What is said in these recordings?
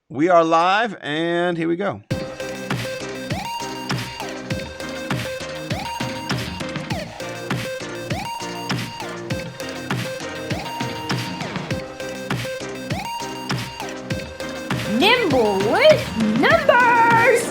We are live, and here we go. Nimble with numbers!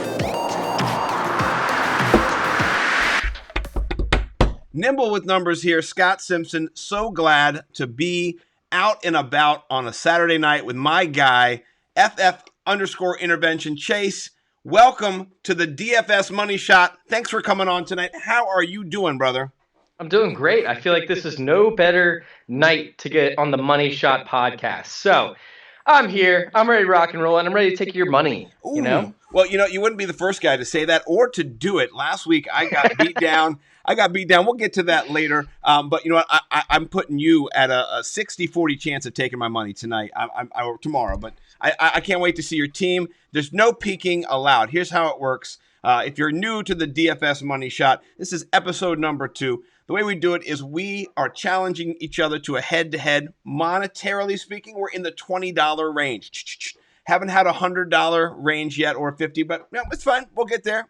Nimble with numbers here. Scott Simpson, so glad to be out and about on a Saturday night with my guy, FF_intervention Chase. Welcome to the DFS Money Shot. Thanks for coming on tonight. How are you doing, brother? I'm doing great. I feel like this is no better night to get on the Money Shot podcast. So I'm here. I'm ready to rock and roll, and I'm ready to take your money. Ooh. Well, you wouldn't be the first guy to say that or to do it. Last week, I got beat down. We'll get to that later. But you know what? I'm putting you at a 60-40 chance of taking my money tonight or tomorrow. But I can't wait to see your team. There's no peeking allowed. Here's how it works. If you're new to the DFS Money Shot, this is episode number 2. The way we do it is we are challenging each other to a head-to-head. Monetarily speaking, we're in the $20 range. Haven't had a $100 range yet or 50, but it's fine. We'll get there.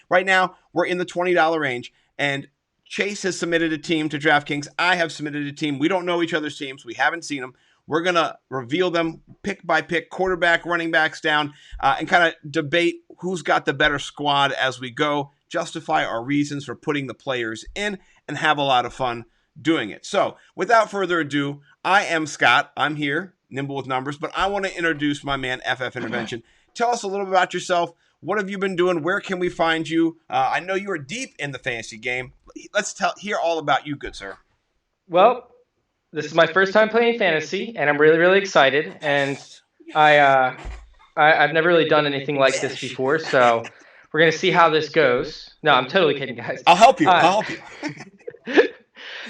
Right now, we're in the $20 range, and Chase has submitted a team to DraftKings. I have submitted a team. We don't know each other's teams. We haven't seen them. We're going to reveal them pick by pick, quarterback, running backs down, and kind of debate who's got the better squad as we go, justify our reasons for putting the players in, and have a lot of fun doing it. So without further ado, I am Scott. I'm here, Nimble with Numbers, but I want to introduce my man, FF Intervention. Tell us a little bit about yourself. What have you been doing? Where can we find you? I know you are deep in the fantasy game. Let's hear all about you, good sir. Well, this is my first time playing fantasy, and I'm really, really excited. And I've never really done anything like this before, so we're going to see how this goes. No, I'm totally kidding, guys. I'll help you.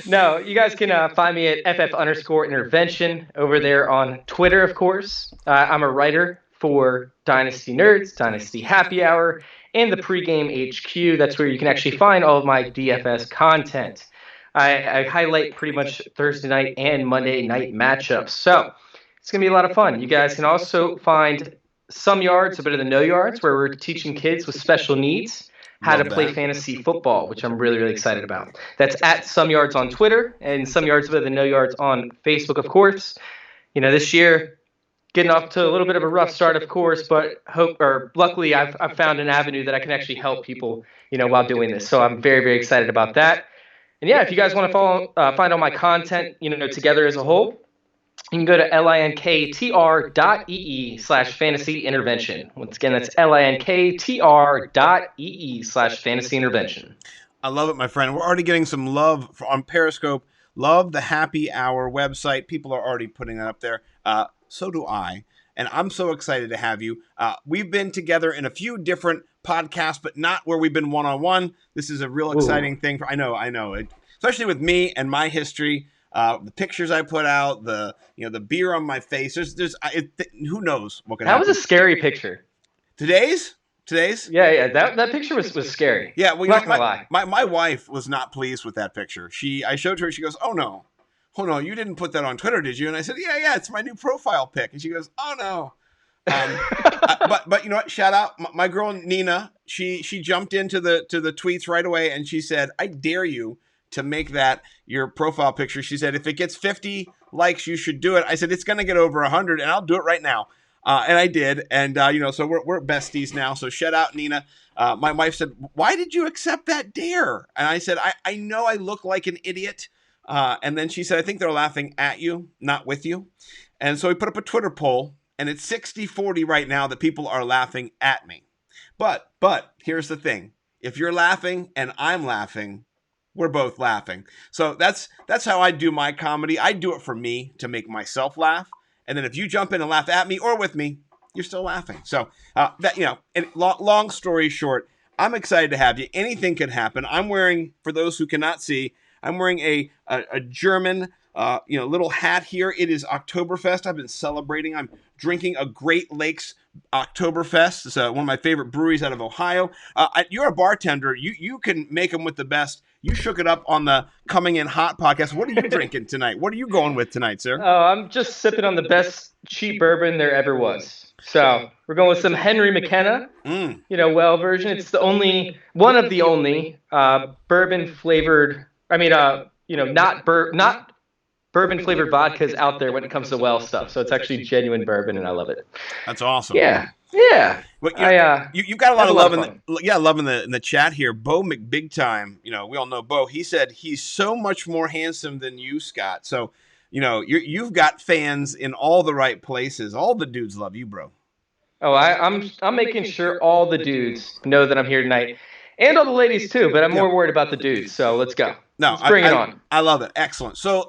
No, you guys can find me at FF_intervention over there on Twitter, of course. I'm a writer for Dynasty Nerds, Dynasty Happy Hour, and the Pregame HQ. That's where you can actually find all of my DFS content. I highlight pretty much Thursday night and Monday night matchups. So it's going to be a lot of fun. You guys can also find Some Yards, a bit of the No Yards, where we're teaching kids with special needs how to play fantasy football, which I'm really, really excited about. That's at Some Yards on Twitter and Some Yards with the No Yards on Facebook, of course. This year, getting off to a little bit of a rough start, of course, but luckily I've found an avenue that I can actually help people, while doing this. So I'm very, very excited about that. And yeah, if you guys want to find all my content, together as a whole, you can go to linktr.ee/fantasy intervention. Once again, that's linktr.ee/fantasy intervention. I love it, my friend. We're already getting some love on Periscope. Love the Happy Hour website. People are already putting that up there. So do I. And I'm so excited to have you. We've been together in a few different podcasts, but not where we've been one-on-one. This is a real exciting thing. I know. Especially with me and my history. The pictures I put out, the beer on my face. Who knows what can happen. That was a scary picture. Today's? Yeah. That picture was scary. Yeah, well, not gonna lie. My wife was not pleased with that picture. I showed her. She goes, "Oh no, you didn't put that on Twitter, did you?" And I said, "Yeah, it's my new profile pic." And she goes, "Oh no." But you know what? Shout out my girl Nina. She jumped into the tweets right away, and she said, "I dare you to make that your profile picture." She said, "If it gets 50 likes, you should do it." I said, "It's going to get over 100, and I'll do it right now." And I did. And, so we're besties now. So shout out, Nina. My wife said, "Why did you accept that dare?" And I said, I know I look like an idiot. And then she said, "I think they're laughing at you, not with you." And so we put up a Twitter poll, and it's 60-40 right now that people are laughing at me. But here's the thing. If you're laughing and I'm laughing, we're both laughing. So that's how I do my comedy. I do it for me to make myself laugh. And then if you jump in and laugh at me or with me, you're still laughing. So and long story short, I'm excited to have you. Anything could happen. I'm wearing, for those who cannot see, I'm wearing a German little hat here. It is Oktoberfest. I've been celebrating. I'm drinking a Great Lakes Oktoberfest. It's one of my favorite breweries out of Ohio. You're a bartender. You can make them with the best. You shook it up on the Coming In Hot podcast. What are you drinking tonight? What are you going with tonight, sir? Oh, I'm just sipping on the best cheap bourbon there ever was. So we're going with some Henry McKenna, well version. It's the only one of the only bourbon flavored. I mean, not bourbon flavored vodkas out there when it comes to well stuff. So it's actually genuine bourbon, and I love it. That's awesome. Yeah. Well, you've got a lot of love in the chat here. Bo McBigtime, we all know Bo. He said he's so much more handsome than you, Scott. So, you've got fans in all the right places. All the dudes love you, bro. Oh, I'm making sure all the dudes know that I'm here tonight, and all the ladies too. But I'm more worried about the dudes. So let's go. Let's bring it on. I love it. Excellent. So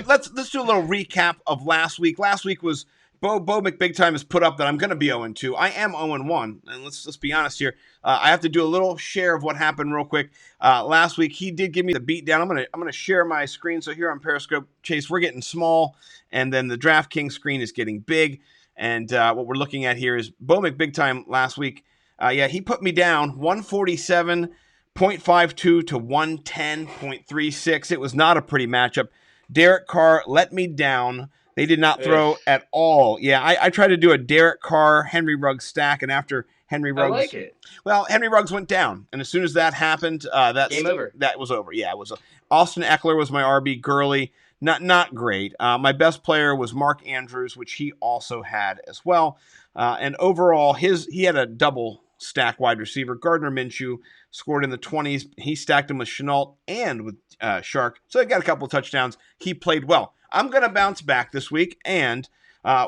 let's do a little recap of last week. Last week was Bo McBigtime has put up that I'm going to be 0-2. I am 0-1, and let's be honest here. I have to do a little share of what happened real quick. Last week he did give me the beat down. I'm gonna share my screen. So here on Periscope, Chase, we're getting small, and then the DraftKings screen is getting big. And what we're looking at here is Bo McBigtime last week. He put me down 147.52 to 110.36. It was not a pretty matchup. Derek Carr let me down. They did not throw at all. Yeah, I tried to do a Derek Carr, Henry Ruggs stack, and after Henry Ruggs, I like it. Well, Henry Ruggs went down, and as soon as that happened, game over. That was over. Yeah, it was. Austin Eckler was my RB. Gurley, not great. My best player was Mark Andrews, which he also had as well. And overall, he had a double stack wide receiver. Gardner Minshew scored in the 20s. He stacked him with Chenault and with Shark, so he got a couple of touchdowns. He played well. I'm going to bounce back this week, and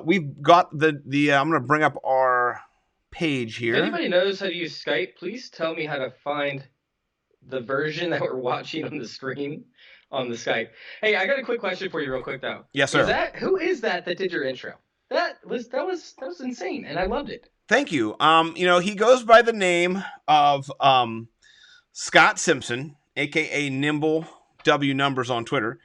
we've got the I'm going to bring up our page here. If anybody knows how to use Skype, please tell me how to find the version that we're watching on the screen on the Skype. Hey, I got a quick question for you real quick, though. Yes, sir. Who is that did your intro? That was insane, and I loved it. Thank you. He goes by the name of Scott Simpson, a.k.a. Nimble W Numbers on Twitter.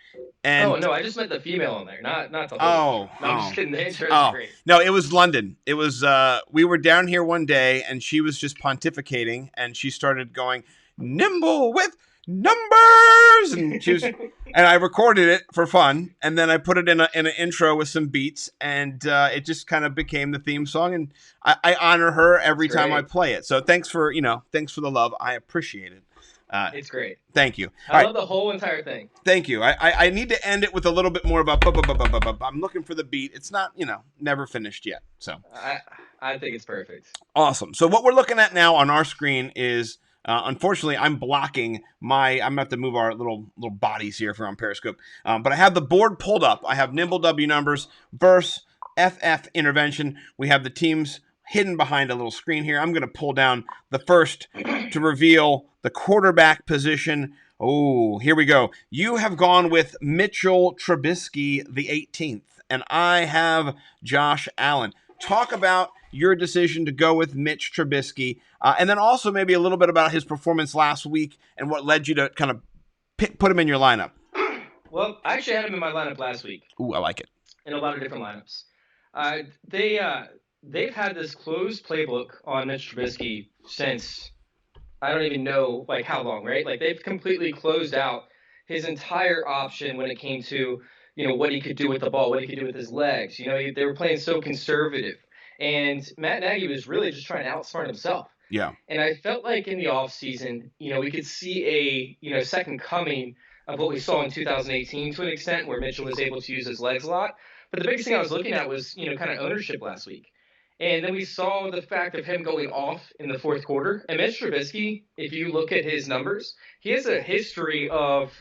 And no, I just meant the female on there, not the whole. No, I'm just kidding. The intro is great. No, it was London. It was we were down here one day, and she was just pontificating, and she started going nimble with numbers, and she was, and I recorded it for fun, and then I put it in an intro with some beats, and it just kind of became the theme song, and I honor her every time I play it. So thanks for the love. I appreciate it. It's great. Thank you. I love the whole entire thing. Thank you. I need to end it with a little bit more about. I'm looking for the beat. It's not, never finished yet. So I think it's perfect. Awesome. So what we're looking at now on our screen is, unfortunately, I'm blocking I'm gonna have to move our little bodies here from Periscope. But I have the board pulled up. I have Nimble W Numbers versus FF Intervention. We have the teams hidden behind a little screen here. I'm going to pull down the first to reveal the quarterback position. Oh, here we go. You have gone with Mitchell Trubisky, the 18th, and I have Josh Allen. Talk about your decision to go with Mitch Trubisky, and then also maybe a little bit about his performance last week and what led you to kind of put him in your lineup. Well, I actually had him in my lineup last week. Ooh, I like it. In a lot of different lineups. They've had this closed playbook on Mitch Trubisky since I don't even know how long, right? They've completely closed out his entire option when it came to what he could do with the ball, what he could do with his legs. They were playing so conservative, and Matt Nagy was really just trying to outsmart himself. Yeah. And I felt like in the offseason, we could see a second coming of what we saw in 2018 to an extent, where Mitchell was able to use his legs a lot. But the biggest thing I was looking at was kind of ownership last week. And then we saw the fact of him going off in the fourth quarter. And Mitch Trubisky, if you look at his numbers, he has a history of,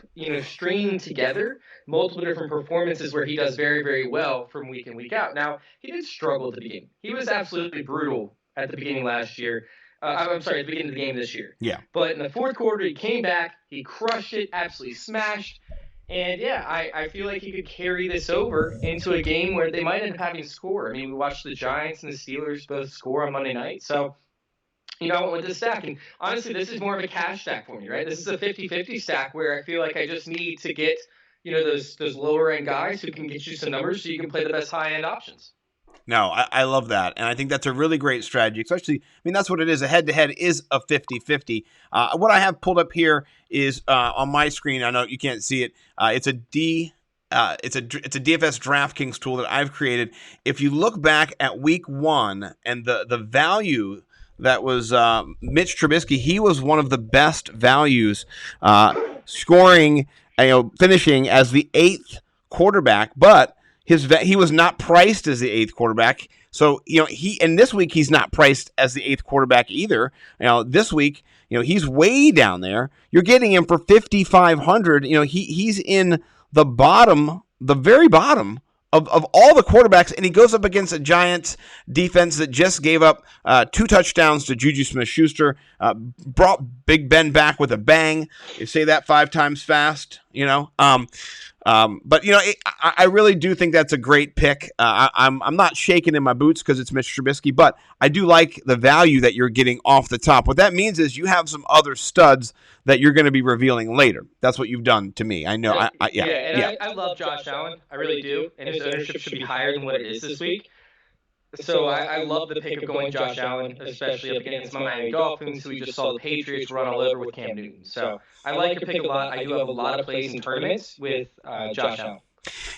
stringing together multiple different performances where he does very, very well from week in, week out. Now, he did struggle at the beginning. He was absolutely brutal at the beginning last year. At the beginning of the game this year. Yeah. But in the fourth quarter, he came back, he crushed it, absolutely smashed. And I feel like he could carry this over into a game where they might end up having to score. I mean, we watched the Giants and the Steelers both score on Monday night. So, I went with this stack. And honestly, this is more of a cash stack for me, right? This is a 50-50 stack where I feel like I just need to get, those lower end guys who can get you some numbers so you can play the best high end options. No, I love that. And I think that's a really great strategy, especially, that's what it is. A head-to-head is a 50-50. What I have pulled up here is on my screen, I know you can't see it, it's a it's a DFS DraftKings tool that I've created. If you look back at week 1 and the value that was Mitch Trubisky, he was one of the best values, scoring, finishing as the 8th quarterback, but he was not priced as the 8th quarterback. So, and this week he's not priced as the 8th quarterback either. This week, he's way down there. You're getting him for 5,500. He's in the bottom, the very bottom of all the quarterbacks, and he goes up against a Giants defense that just gave up 2 touchdowns to Juju Smith-Schuster, brought Big Ben back with a bang. You say that 5 times fast, But I really do think that's a great pick. I'm not shaking in my boots because it's Mitch Trubisky, but I do like the value that you're getting off the top. What that means is you have some other studs that you're going to be revealing later. That's what you've done to me. I know. I love Josh Allen. I really do, and his ownership should be higher than what it is this week. So I love the pick of going Josh Allen, especially up against my Miami Dolphins, who we just saw the Patriots run all over with Cam Newton. So I like your pick a lot. I do have a lot of plays in tournaments with Josh Allen.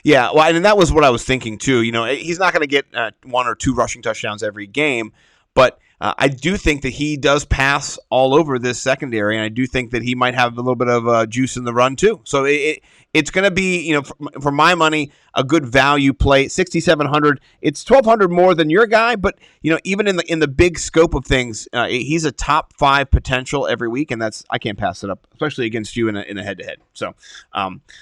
Yeah, well, and that was what I was thinking too. He's not going to get 1 or 2 rushing touchdowns every game, but I do think that he does pass all over this secondary, and I do think that he might have a little bit of juice in the run too. So it's going to be, for my money, a good value play. 6,700. It's 1,200 more than your guy, but even in the big scope of things, he's a top 5 potential every week, and I can't pass it up, especially against you in a head-to-head. So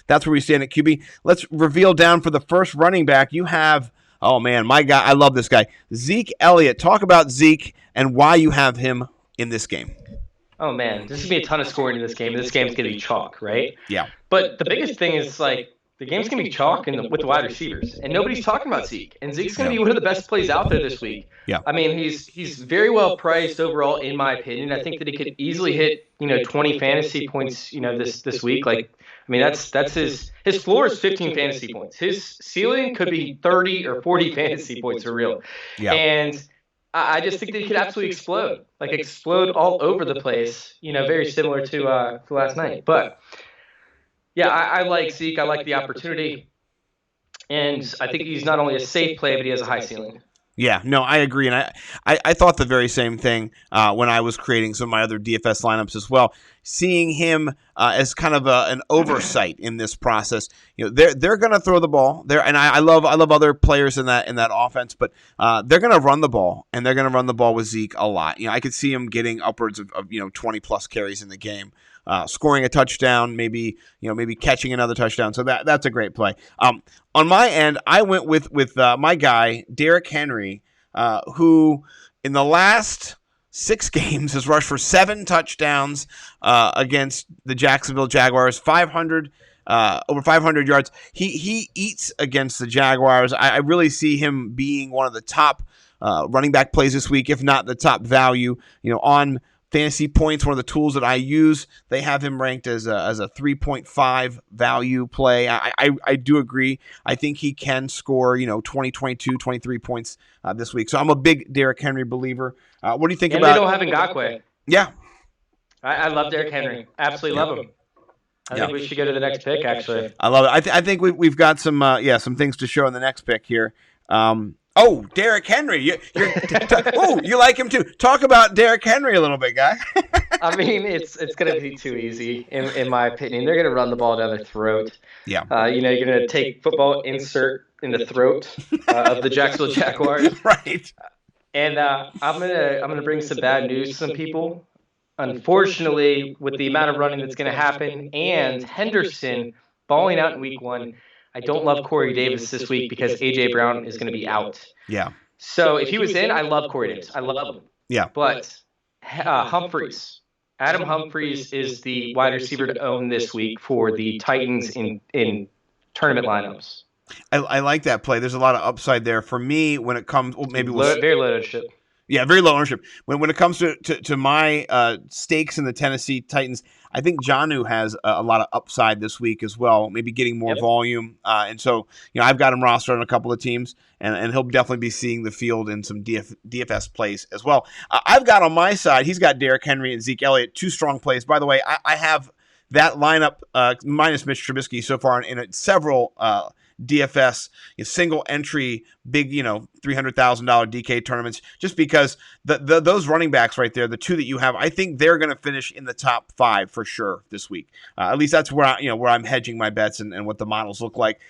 that's where we stand at QB. Let's reveal down for the first running back. You have. Oh, man, my guy, I love this guy. Zeke Elliott. Talk about Zeke and why you have him in this game. Oh, man, there's going to be a ton of scoring in this game. This game's going to be chalk, right? Yeah. But the biggest thing is, the game's going to be chalk with the wide receivers. And nobody's talking about Zeke. And Zeke's going to be one of the best plays out there this week. Yeah. I mean, he's very well priced overall, in my opinion. I think that he could easily hit, 20 fantasy points, this week. That's his floor is 15 fantasy points. His ceiling could be 30 or 40 fantasy points for real. Yeah. And I just think that he could absolutely explode all over the place, very similar to last night. But yeah, I like Zeke. I like the opportunity. And I think he's not only a safe play, but he has a high ceiling. Yeah, no, I agree. And I thought the very same thing when I was creating some of my other DFS lineups as well. Seeing him as kind of an oversight in this process. They're going to throw the ball there, and I love other players in that offense, but they're going to run the ball, and they're going to run the ball with Zeke a lot. I could see him getting upwards of 20 plus carries in the game. Scoring a touchdown, maybe catching another touchdown. So that's a great play. On my end, I went with my guy Derrick Henry, who in the last 6 games has rushed for 7 touchdowns against the Jacksonville Jaguars, over 500 yards. He eats against the Jaguars. I really see him being one of the top running back plays this week, if not the top value. On fantasy points, one of the tools that I use, they have him ranked as a 3.5 value play. I do agree. I think he can score, 20, 22, 23 points this week. So I'm a big Derrick Henry believer. What do you think about? And they don't have Ngakoue. Yeah. I love Derrick Henry. Absolutely love him. I think we should go to the next pick, actually. I love it. I think we've got some things to show in the next pick here. Derrick Henry. You like him too. Talk about Derrick Henry a little bit, guy. I mean, it's going to be too easy, in my opinion. They're going to run the ball down their throat. Yeah. You're going to take football, insert in the throat of the Jacksonville Jaguars. Right. And I'm gonna bring some bad news to some people. Unfortunately, with the amount of running that's going to happen and Henderson balling out in week 1, I don't love Corey Davis this week because A.J. Brown is going to be out. Yeah. So if he was in, I love Corey Davis. I love him. Yeah. But Humphreys, Adam Humphreys is the wide receiver to own this week for the Titans in tournament lineups. I like that play. There's a lot of upside there for me when it comes. Well, maybe very low ownership. Yeah, very low ownership. When it comes to my stakes in the Tennessee Titans, I think Jonnu has a lot of upside this week as well, maybe getting more volume. And so, I've got him rostered on a couple of teams, and he'll definitely be seeing the field in some DFS plays as well. I've got on my side, he's got Derrick Henry and Zeke Elliott, 2 strong plays. By the way, I have that lineup minus Mitch Trubisky so far in several DFS single entry big $300,000 DK tournaments, just because those running backs right there, the two that you have, I think they're going to finish in the top 5 for sure this week. At least that's where where I'm hedging my bets and what the models look like.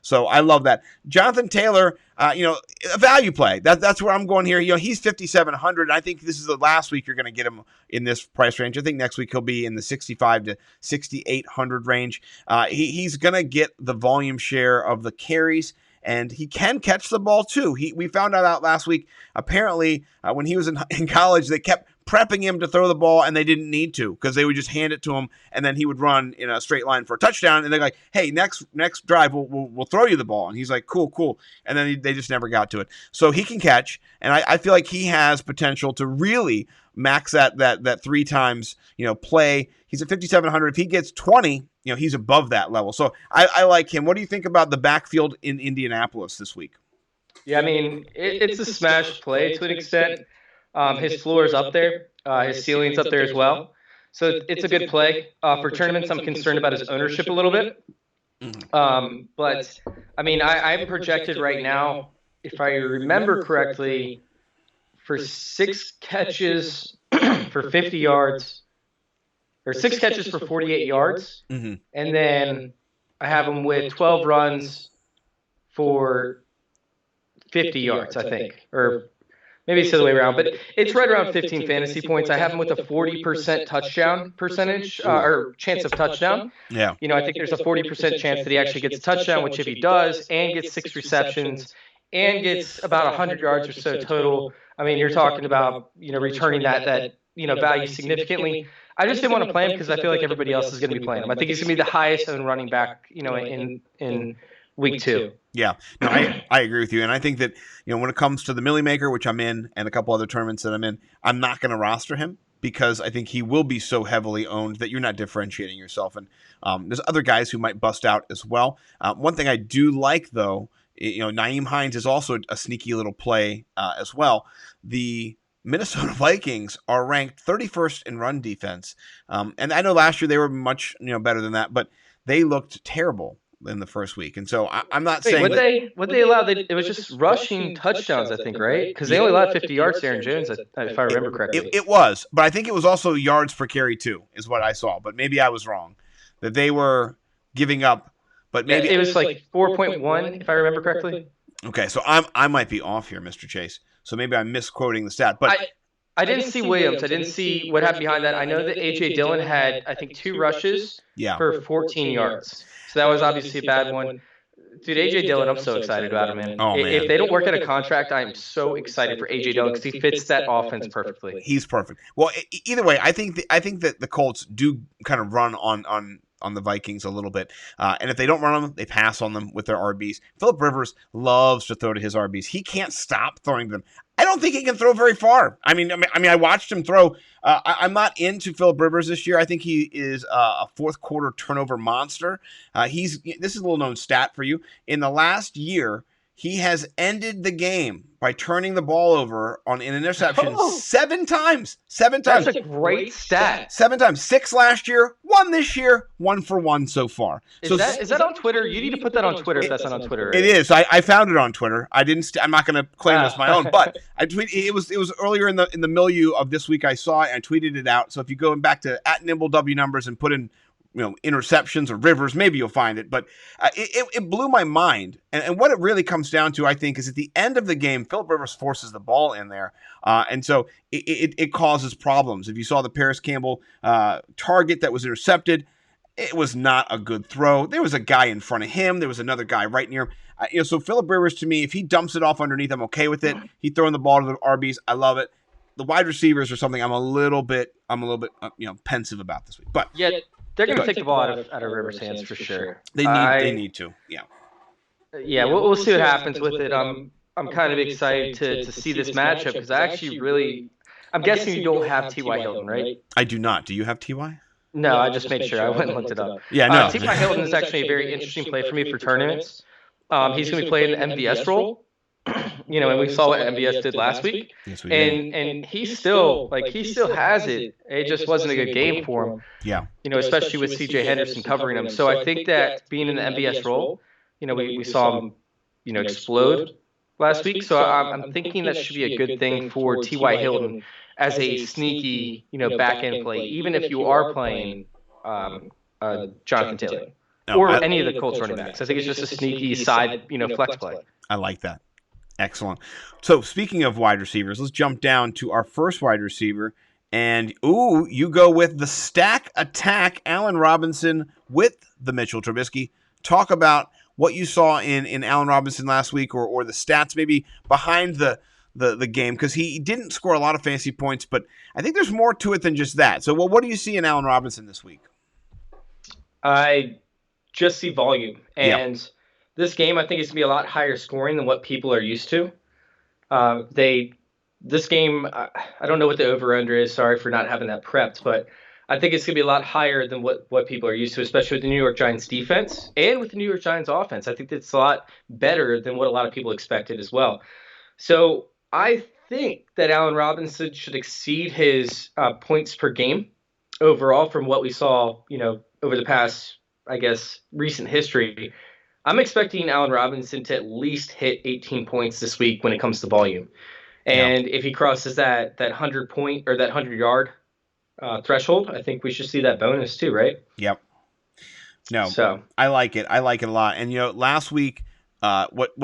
So I love that. Jonathan Taylor, a value play. That's where I'm going here. He's 5,700. I think this is the last week you're going to get him in this price range. I think next week he'll be in the 65 to 6,800 range. He's going to get the volume share of the carries, and he can catch the ball too. We found out last week, apparently, when he was in college, they kept prepping him to throw the ball, and they didn't need to because they would just hand it to him, and then he would run in a straight line for a touchdown. And they're like, "Hey, next drive, we'll throw you the ball." And he's like, "Cool." And then they just never got to it. So he can catch, and I feel like he has potential to really max that 3 times play. He's at 5,700. If he gets 20, he's above that level. So I like him. What do you think about the backfield in Indianapolis this week? Yeah, I mean, it's a smash play to an extent. His floor is up there. His ceiling's up there as well. So it's a good play. For tournaments, I'm concerned about his ownership a little bit. But, I mean, I'm projected right now, if I remember correctly, for 6 catches for 50 yards, or 6 catches for 48 yards. Mm-hmm. And then I have him with 12 runs for 50 yards, I think. Or maybe it's the other way around. But it's right around 15 fantasy points. I have him with a 40% touchdown percentage, or chance of touchdown. Yeah. I think there's a 40% chance that he actually gets a touchdown, which if he does, and gets 6 receptions, and gets about 100 yards or so total, I mean, you're talking about, returning that value significantly. I just didn't want to play him because I feel like everybody else is going to be playing him. I think he's going to be the highest owned running back, in week 2. Yeah, no, I agree with you. And I think that, when it comes to the Millie Maker, which I'm in, and a couple other tournaments that I'm in, I'm not going to roster him because I think he will be so heavily owned that you're not differentiating yourself. And there's other guys who might bust out as well. One thing I do like, though, Nyheim Hines is also a sneaky little play as well. The Minnesota Vikings are ranked 31st in run defense. And I know last year they were much better than that, but they looked terrible in the first week. And so I'm not saying what they allowed, it was just rushing touchdowns, I think, right? Because they only allowed 50 yards to Aaron Jones, if I remember correctly. It was, but I think it was also yards per carry too, is what I saw. But maybe I was wrong, that they were giving up. But maybe it was like 4.1, if I remember correctly. Okay, so I might be off here, Mr. Chase. So maybe I'm misquoting the stat. But I didn't see Williams. I didn't see what happened behind that. I know that A.J. Dillon had, I think, 2 rushes for 14 yards. So that was obviously a bad one. Dude, A.J. Dillon, I'm so excited about him, man. Oh, man. If they don't work out a contract, I am so excited for A.J. Dillon because he fits that offense perfectly. He's perfect. Well, either way, I think that the Colts do kind of run on the Vikings a little bit. And if they don't run on them, they pass on them with their RBs. Phillip Rivers loves to throw to his RBs. He can't stop throwing to them. I don't think he can throw very far. I mean, I watched him throw. I'm not into Phillip Rivers this year. I think he is a fourth quarter turnover monster. This is a little known stat for you. In the last year, he has ended the game by turning the ball over on an interception 7 times. 7 times. That's a great stat. 7 times. 6 last year, 1 this year, 1 for 1. So far. Is that on Twitter? You need to put that on Twitter if that's not on Twitter. Right? It is. I found it on Twitter. I'm not going to claim it as my own, but I tweeted. It was earlier in the milieu of this week. I saw it and I tweeted it out. So if you go back to @NimbleW and put in interceptions or Rivers, maybe you'll find it. But it blew my mind. And what it really comes down to, I think, is at the end of the game, Phillip Rivers forces the ball in there. And so it causes problems. If you saw the Paris Campbell target that was intercepted, it was not a good throw. There was a guy in front of him. There was another guy right near him. So Phillip Rivers, to me, if he dumps it off underneath, I'm okay with it. He throwing the ball to the RBs. I love it. The wide receivers are something I'm a little bit pensive about this week. But yeah. They're going to take the ball out of Rivers' hands for sure. They need to. Yeah. Yeah, we'll see what happens with it. I'm kind of excited to see this matchup because I actually I'm guessing you don't have T.Y. Hilton, right? I do not. Do you have T.Y.? No, I just made sure. I went and looked it up. Yeah, no. T.Y. Hilton is actually a very interesting play for me for tournaments. He's going to be playing the MVS role. and we saw what MVS did last week. Yes, we did. And he still has it. It just wasn't a good game for him. Yeah. Especially with CJ Henderson covering him. So I think that being in the MVS role, we saw him, explode last week. So I'm thinking that should be a good thing for T.Y. Hilton as a sneaky, back end play, even if you are playing Jonathan Taylor or any of the Colts running backs. I think it's just a sneaky side, flex play. I like that. Excellent. So speaking of wide receivers, let's jump down to our first wide receiver. And, you go with the stack attack, Allen Robinson with the Mitchell Trubisky. Talk about what you saw in Allen Robinson last week or the stats maybe behind the game, because he didn't score a lot of fantasy points, but I think there's more to it than just that. So what do you see in Allen Robinson this week? I just see volume. And this game, I think, is going to be a lot higher scoring than what people are used to. This game, I don't know what the over-under is. Sorry for not having that prepped, but I think it's going to be a lot higher than what people are used to, especially with the New York Giants defense and with the New York Giants offense. I think that's a lot better than what a lot of people expected as well. So I think that Allen Robinson should exceed his points per game overall from what we saw, over the past, I guess, recent history. I'm expecting Allen Robinson to at least hit 18 points this week when it comes to volume. And if he crosses that 100-point or that 100-yard threshold, I think we should see that bonus too, right? Yep. No, so I like it. I like it a lot. And last week, one of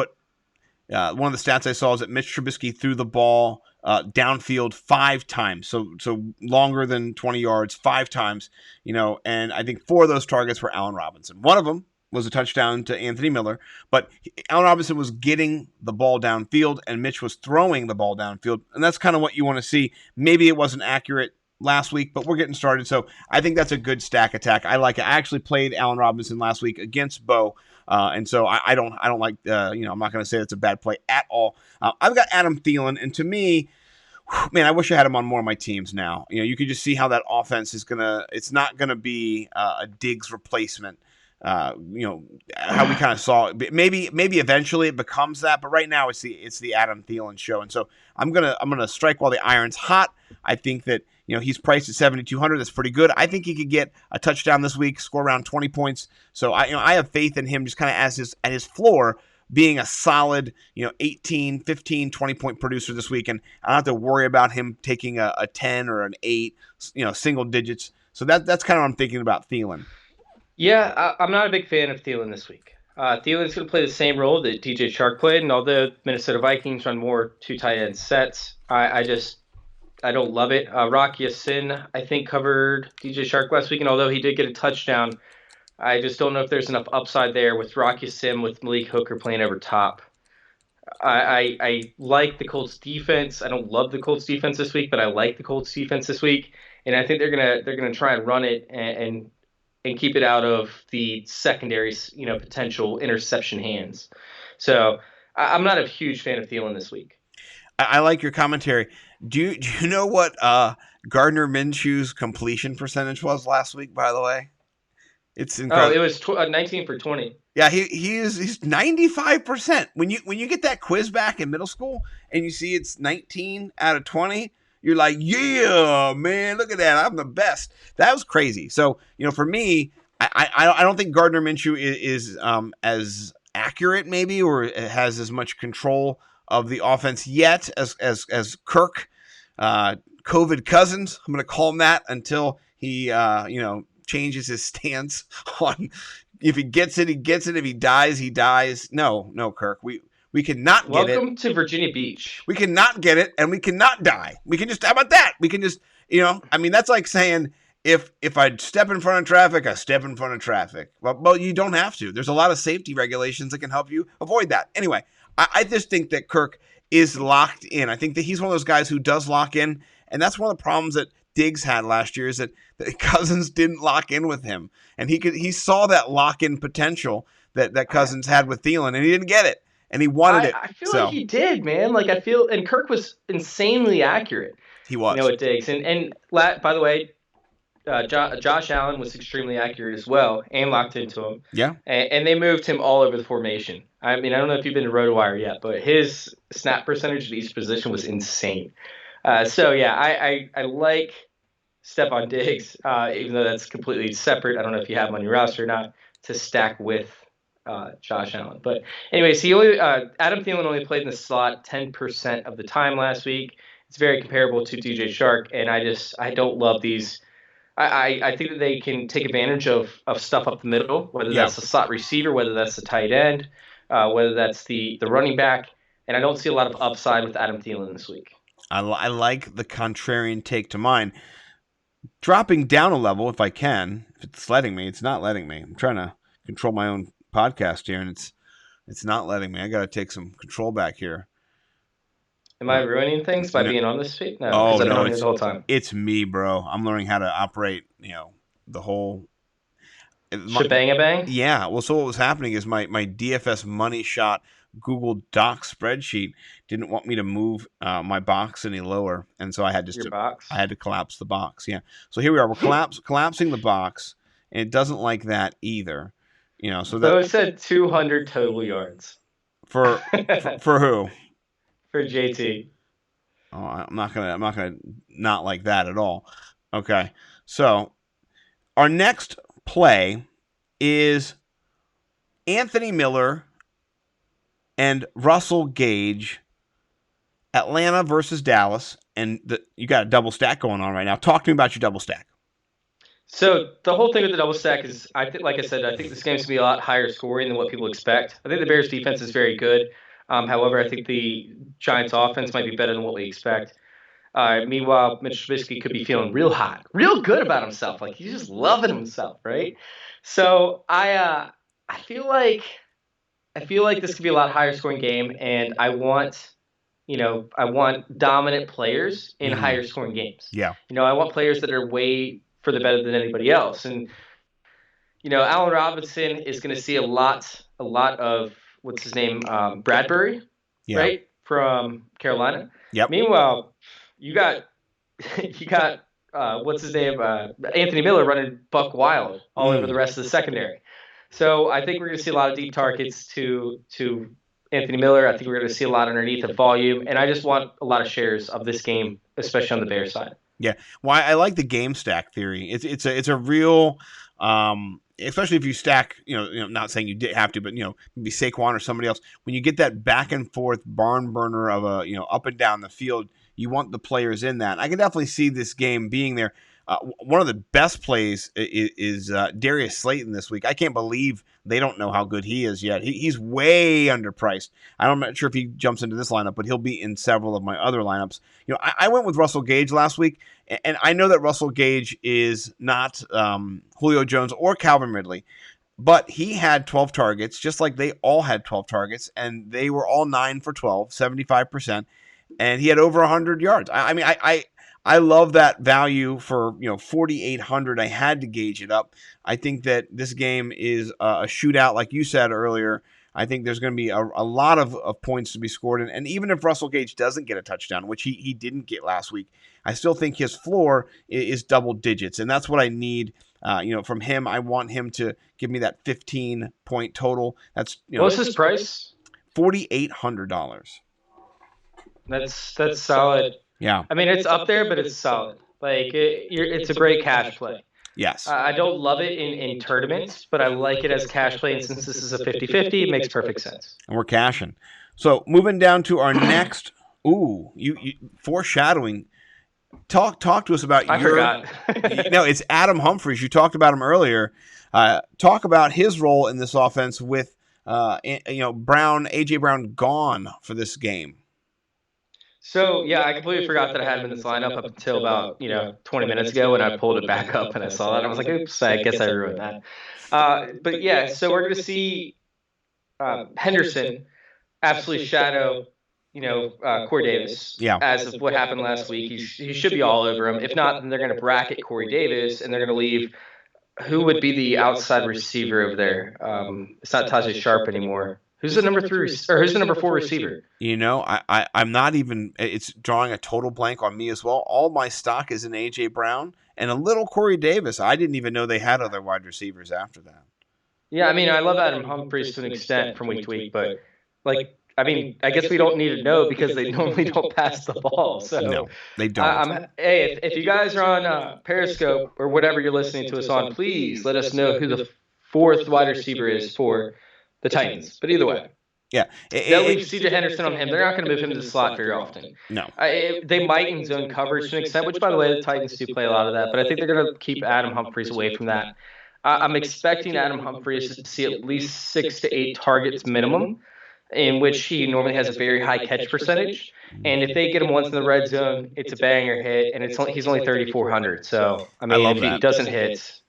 the stats I saw is that Mitch Trubisky threw the ball downfield 5 times, so longer than 20 yards 5 times. And I think 4 of those targets were Allen Robinson. One of them was a touchdown to Anthony Miller, but Allen Robinson was getting the ball downfield and Mitch was throwing the ball downfield, and that's kind of what you want to see. Maybe it wasn't accurate last week, but we're getting started, so I think that's a good stack attack. I like it. I actually played Allen Robinson last week against Bo, and so I don't like, I'm not going to say it's a bad play at all. I've got Adam Thielen, and to me, man, I wish I had him on more of my teams now. You can just see how that offense it's not going to be a Diggs replacement. How we kind of saw it. Maybe eventually it becomes that, but right now it's the Adam Thielen show. And so I'm gonna strike while the iron's hot. I think that he's priced at 7,200. That's pretty good. I think he could get a touchdown this week, score around 20 points. So I have faith in him just kind of at his floor being a solid 18, 15, 20 point producer this week, and I don't have to worry about him taking a 10 or an 8, single digits. So that's kind of what I'm thinking about Thielen. Yeah, I'm not a big fan of Thielen this week. Thielen's going to play the same role that DJ Chark played, and although Minnesota Vikings run more 2 tight end sets, I don't love it. Rocky Sin, I think, covered DJ Chark last week, and although he did get a touchdown, I just don't know if there's enough upside there with Rocky Sim with Malik Hooker playing over top. I like the Colts defense. I don't love the Colts defense this week, but I like the Colts defense this week, and I think they're gonna try and run it and keep it out of the secondary's potential interception hands. So I'm not a huge fan of Thielen this week. I like your commentary. Do you know what Gardner Minshew's completion percentage was last week? By the way, it's incredible. Oh, it was 19 for 20. Yeah, he's 95%. When you get that quiz back in middle school and you see it's 19 out of 20. You're like, yeah, man, look at that. I'm the best. That was crazy. So, for me, I don't think Gardner Minshew is as accurate maybe or has as much control of the offense yet as Kirk, COVID Cousins. I'm going to call him that until he, changes his stance on if he gets it, he gets it. If he dies, he dies. No, Kirk. We cannot get it. Welcome to Virginia Beach. We cannot get it, and we cannot die. We can just, how about that? We can just, that's like saying if I step in front of traffic, I step in front of traffic. Well, you don't have to. There's a lot of safety regulations that can help you avoid that. Anyway, I just think that Kirk is locked in. I think that he's one of those guys who does lock in, and that's one of the problems that Diggs had last year is that Cousins didn't lock in with him, and he saw that lock-in potential that Cousins had with Thielen, and he didn't get it. And he wanted it. I feel like he did, man. And Kirk was insanely accurate. He was. At Diggs. And by the way, Josh Allen was extremely accurate as well and locked into him. Yeah. And they moved him all over the formation. I mean, I don't know if you've been to RotoWire yet, but his snap percentage at each position was insane. So yeah, I like Stephon Diggs, even though that's completely separate. I don't know if you have him on your roster or not to stack with Josh Allen. But anyways, Adam Thielen only played in the slot 10% of the time last week. It's very comparable to DJ Shark, and I don't love these. I think that they can take advantage of stuff up the middle, whether that's the slot receiver, whether that's the tight end, whether that's the running back. And I don't see a lot of upside with Adam Thielen this week. I like the contrarian take to mine. Dropping down a level if I can. If it's letting me, it's not letting me. I'm trying to control my own podcast here, and it's not letting me. I got to take some control back here. Am I ruining things by being on this feed? No, because I've been on here the whole time. It's me, bro. I'm learning how to operate, the whole shebang-a-bang? Yeah. Well, so what was happening is my DFS Money Shot Google Doc spreadsheet didn't want me to move my box any lower, and so I had I had to collapse the box. Yeah. So here we are. We're collapsing the box, and it doesn't like that either. So it said 200 total yards for who? For JT. Oh, I'm not gonna not like that at all. Okay. So our next play is Anthony Miller and Russell Gage, Atlanta versus Dallas, and you got a double stack going on right now. Talk to me about your double stack. So the whole thing with the double stack is, like I said, I think this game's going to be a lot higher scoring than what people expect. I think the Bears' defense is very good. However, I think the Giants' offense might be better than what we expect. Meanwhile, Mitch Trubisky could be feeling real hot, real good about himself. Like, he's just loving himself, right? So I feel like this could be a lot higher scoring game, and I want dominant players in higher scoring games. Yeah. I want players that are way further better than anybody else. And Allen Robinson is going to see a lot of what's his name, Bradbury, right, from Carolina. Yep. Meanwhile, you got what's his name, Anthony Miller running buck wild all over the rest of the secondary. So I think we're going to see a lot of deep targets to Anthony Miller. I think we're going to see a lot underneath of volume, and I just want a lot of shares of this game, especially on the Bears side. Yeah, well, I like the game stack theory. It's a real, especially if you stack. Not saying you did have to, but maybe Saquon or somebody else. When you get that back and forth barn burner of a up and down the field, you want the players in that. I can definitely see this game being there. One of the best plays is Darius Slayton this week. I can't believe they don't know how good he is yet. He's way underpriced. I'm not sure if he jumps into this lineup, but he'll be in several of my other lineups. I went with Russell Gage last week, and I know that Russell Gage is not Julio Jones or Calvin Ridley, but he had 12 targets, just like they all had 12 targets, and they were all 9 for 12, 75%, and he had over 100 yards. I love that value for 4,800. I had to gauge it up. I think that this game is a shootout, like you said earlier. I think there's going to be a lot of points to be scored, and even if Russell Gage doesn't get a touchdown, which he didn't get last week, I still think his floor is double digits, and that's what I need. From him. I want him to give me that 15-point total. That's what's his price? $4,800. That's solid. Yeah. I mean, it's up there, but it's solid. Like, it's a great cash play. Yes. I don't love it in tournaments, but I like it as cash play. And since this is a 50-50, it makes perfect sense. And we're cashing. So moving down to our next, you foreshadowing. Talk to us about I forgot. No, it's Adam Humphries. You talked about him earlier. Talk about his role in this offense with AJ Brown gone for this game. So, yeah, I completely forgot that I had him in this lineup up until about, 20 minutes ago when I pulled it back up and I saw that. I was like, oops, I guess I ruined that. But, yeah, so we're going to see Henderson absolutely shadow, Corey Davis. Yeah. As of what happened last week. He should be all over him. If not, then they're going to bracket Corey Davis and they're going to leave who would be the outside receiver over there. It's not Tajay Sharp anymore. Who's the number 3 or who's the number 4 receiver? You know, I'm not even. It's drawing a total blank on me as well. All my stock is in A.J. Brown and a little Corey Davis. I didn't even know they had other wide receivers after that. Yeah, I mean, I love Adam Humphries to an extent from week to week, but I mean, I guess we don't need to know because they normally don't pass the ball. So no, they don't. Hey, if you guys are on Periscope or whatever you're listening to us on, please let us know who the 4th wide receiver is for the Titans. But either way. Yeah. They'll leave C.J. Henderson on him. They're not going to move him to the slot very often. No. They might in zone coverage to an extent, which, by the way, the Titans do play a lot of that. But I think they're going to keep Adam Humphries away from that. I'm expecting Adam Humphries to see at least 6 to 8 targets minimum, in which he normally has a very high catch percentage. And if they get him once in the red zone, it's a banger hit, and he's only 3,400. So, I mean, if he doesn't hit,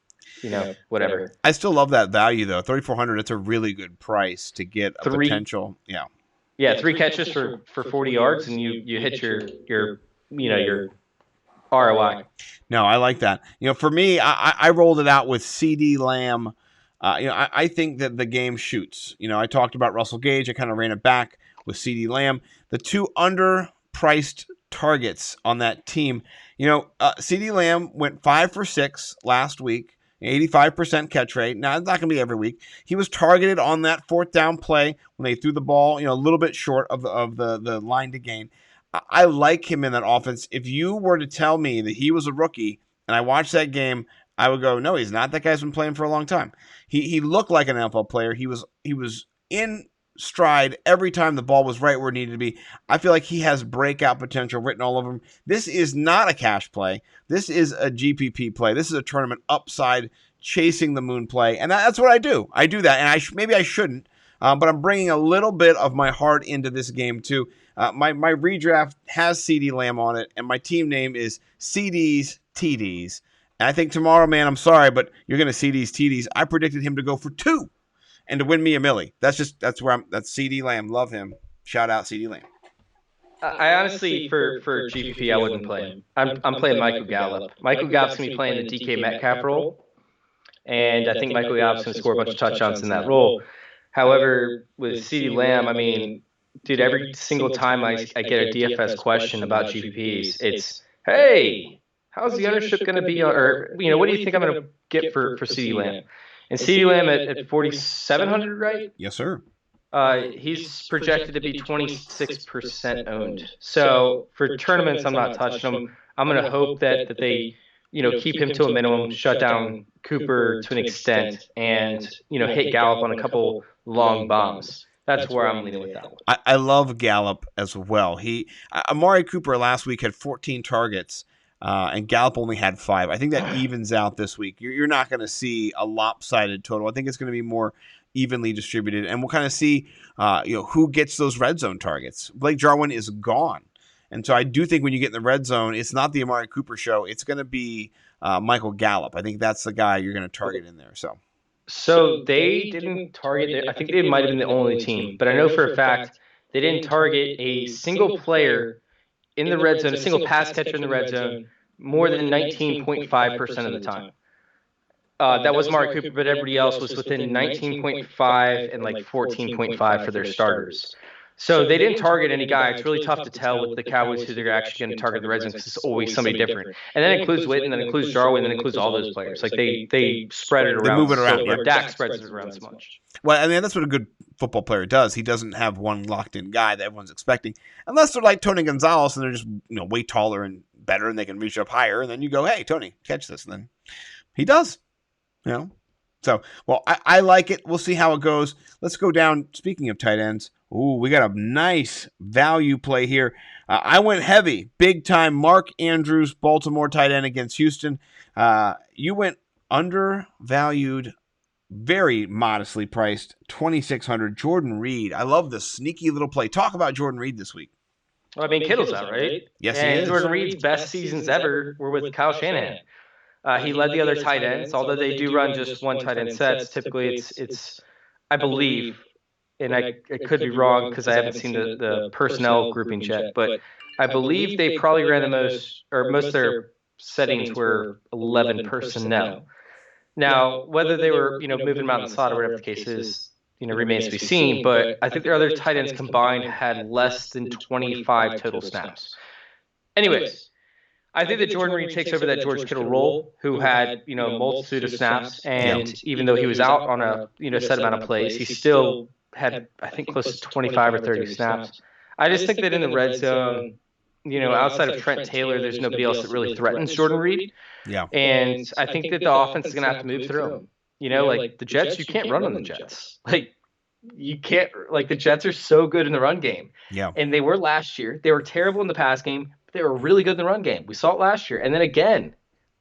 whatever. I still love that value, though. 3,400, it's a really good price to get a potential. Yeah. Yeah, 3 catches for 40 yards, and you hit your ROI. No, I like that. For me, I rolled it out with CeeDee Lamb. I think that the game shoots. I talked about Russell Gage. I kind of ran it back with CeeDee Lamb. The 2 underpriced targets on that team. CeeDee Lamb went 5 for 6 last week. 85% catch rate. Now, it's not going to be every week. He was targeted on that 4th down play when they threw the ball, a little bit short of the line to gain. I like him in that offense. If you were to tell me that he was a rookie and I watched that game, I would go, no, he's not. That guy's been playing for a long time. He looked like an NFL player. He was in stride every time the ball was right where it needed to be. I feel like he has breakout potential written all over him. This is not a cash play. This is a GPP play. This is a tournament upside chasing the moon play, and that's what I do. I do that, and maybe I shouldn't, but I'm bringing a little bit of my heart into this game too. My redraft has CeeDee Lamb on it, and my team name is CDs TDs. And I think tomorrow, man, I'm sorry, but you're going to see these TDs. I predicted him to go for 2 and to win me a milli. That's CeeDee Lamb. Love him. Shout out CeeDee Lamb. I honestly, for GPP, I wouldn't play him. I'm playing Michael Gallup. Michael Gallup's going to be playing the DK Metcalf role, and I think Michael Gallup's going to score a bunch of touchdowns in that role. However, with CeeDee Lamb, I mean, dude, every single time I get a DFS question about GPPs, it's, hey, how's the ownership going to be? Or, what do you think I'm going to get for CeeDee Lamb? And CeeDee Lamb at 4,700, right? Yes, sir. He's projected to be 26% owned. So for tournaments, I'm not touching him. I'm going to hope that they, keep him to a minimum, shut down Cooper to an extent, and, hit Gallup on a couple long bombs. That's where I'm leaning with that one. I love Gallup as well. Amari Cooper last week had 14 targets, and Gallup only had 5. I think that evens out this week. You're not going to see a lopsided total. I think it's going to be more evenly distributed, and we'll kind of see who gets those red zone targets. Blake Jarwin is gone, and so I do think when you get in the red zone, it's not the Amari Cooper show. It's going to be Michael Gallup. I think that's the guy you're going to target in there. So they didn't target. I think they might have been the only team, but I know for a fact they didn't target a single player in the red zone, a single pass catcher in the red zone, more than 19.5% of the time. That was Amari Cooper, but everybody else was within 19.5 and like 14.5 for their starters. So they didn't target any guy. It's really tough to tell with the Cowboys who they're actually going to target the red zone because it's always somebody different. And that includes Witt, and that includes Jarwin, and that includes all those players. Like they spread it around. They move it around. Or Dak spreads it around so much. Well, I mean, that's what a good football player does. He doesn't have one locked-in guy that everyone's expecting, unless they're like Tony Gonzalez and they're just way taller and better, and they can reach up higher. And then you go, "Hey, Tony, catch this." And then he does. So, well, I like it. We'll see how it goes. Let's go down. Speaking of tight ends, we got a nice value play here. I went heavy, big time. Mark Andrews, Baltimore tight end against Houston. You went undervalued, very modestly priced, 2,600. Jordan Reed. I love this sneaky little play. Talk about Jordan Reed this week. Well, I mean, Kittle's out, right? Yes, and he is. Jordan Reed's best seasons ever were with Kyle Shanahan. He led the other tight ends, although they do run just one tight end sets. Typically, it's I believe, and I could be wrong because I haven't seen the personnel groupings yet, but I believe they probably ran the most of their settings were 11 personnel. Now, whether they were moving them out in the slot or whatever the case is, remains to be seen. But I think their other tight ends combined had less than 25 total snaps. Anyways, I think that Jordan Reed takes over that George Kittle role, who had, multitude of snaps. And even though he was out on a, set amount of plays, he still had, I think, close to 25 or 30 snaps. I just think that in the red zone, outside of Trent Taylor, there's nobody else that really threatens Jordan Reed. Yeah. And I think that the offense is going to have to move through him. Like the Jets, you can't run on the Jets. Like, you can't, the Jets are so good in the run game. Yeah. And they were last year. They were terrible in the pass game. They were really good in the run game. We saw it last year. And then again,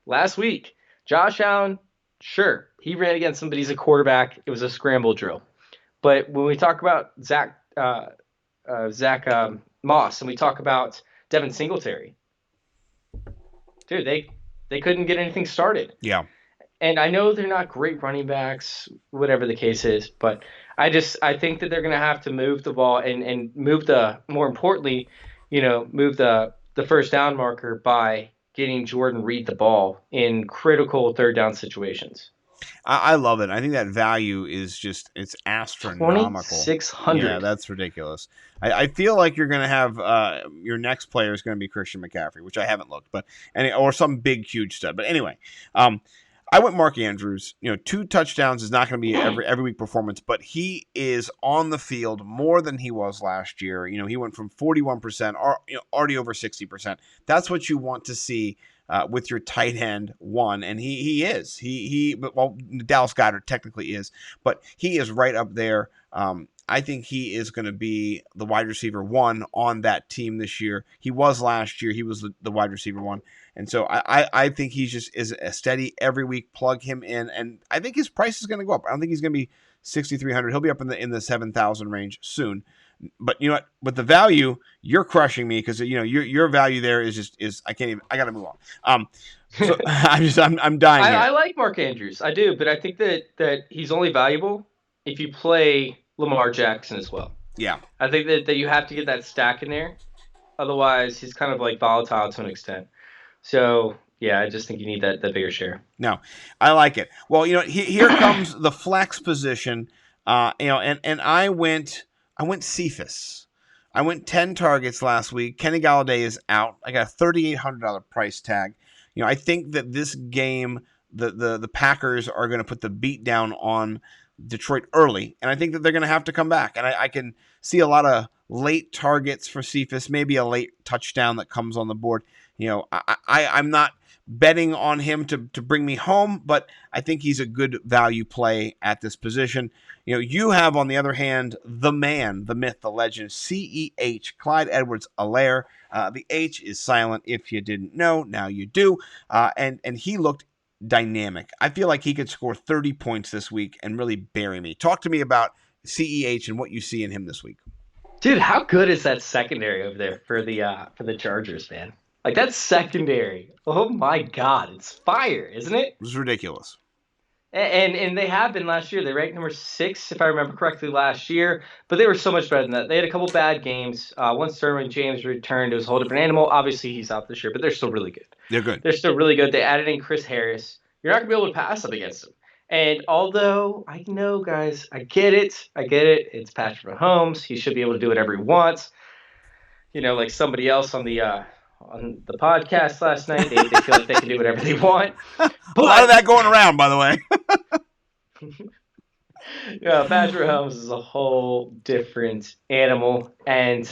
last week, Josh Allen, sure, he ran against somebody. He's a quarterback. It was a scramble drill. But when we talk about Zach Moss and we talk about Devin Singletary, dude, they couldn't get anything started. Yeah. And I know they're not great running backs, whatever the case is, but I think that they're going to have to move the ball and move more importantly, move the first down marker by getting Jordan Reed the ball in critical third down situations. I love it. I think that value is it's astronomical. 2,600. Yeah, that's ridiculous. I feel like you're going to have your next player is going to be Christian McCaffrey, which I haven't looked, or some big, huge stud. But anyway, I went Mark Andrews. 2 touchdowns is not going to be every week performance, but he is on the field more than he was last year. He went from 41% already over 60%. That's what you want to see with your tight end one, and he is. Dallas Goedert technically is, but he is right up there. I think he is going to be the wide receiver one on that team this year. He was last year. He was the wide receiver one. And so I think he just is a steady every week, plug him in. And I think his price is going to go up. I don't think he's going to be 6,300. He'll be up in the 7,000 range soon. But you know what? With the value, you're crushing me because your value there is I can't even. I got to move on. So I'm dying. I like Mark Andrews. I do, but I think that he's only valuable if you play Lamar Jackson as well. Yeah. I think that you have to get that stack in there. Otherwise, he's kind of volatile to an extent. So, yeah, I just think you need that bigger share. No, I like it. Well, here comes the flex position. And I went Cephas. I went 10 targets last week. Kenny Galladay is out. I got a $3,800 price tag. I think that this game, the Packers are going to put the beat down on Detroit early, and I think that they're going to have to come back. And I can see a lot of late targets for Cephas, maybe a late touchdown that comes on the board. I'm not betting on him to bring me home, but I think he's a good value play at this position. You have, on the other hand, the man, the myth, the legend, CEH, Clyde Edwards-Helaire. The H is silent if you didn't know. Now you do. And he looked dynamic. I feel like he could score 30 points this week and really bury me. Talk to me about CEH and what you see in him this week. Dude, how good is that secondary over there for the Chargers, man? That secondary. Oh my God, it's fire, isn't it? It's ridiculous. And they have been last year. They ranked number 6, if I remember correctly, last year. But they were so much better than that. They had a couple bad games. Once Derwin James returned, it was a whole different animal. Obviously, he's out this year, but they're still really good. They're good. They're still really good. They added in Chris Harris. You're not going to be able to pass up against them. And although I know, guys, I get it. It's Patrick Mahomes. He should be able to do whatever he wants. Like somebody else on the podcast last night, they feel like they can do whatever they want. But, a lot of that going around, by the way. Patrick Mahomes is a whole different animal. And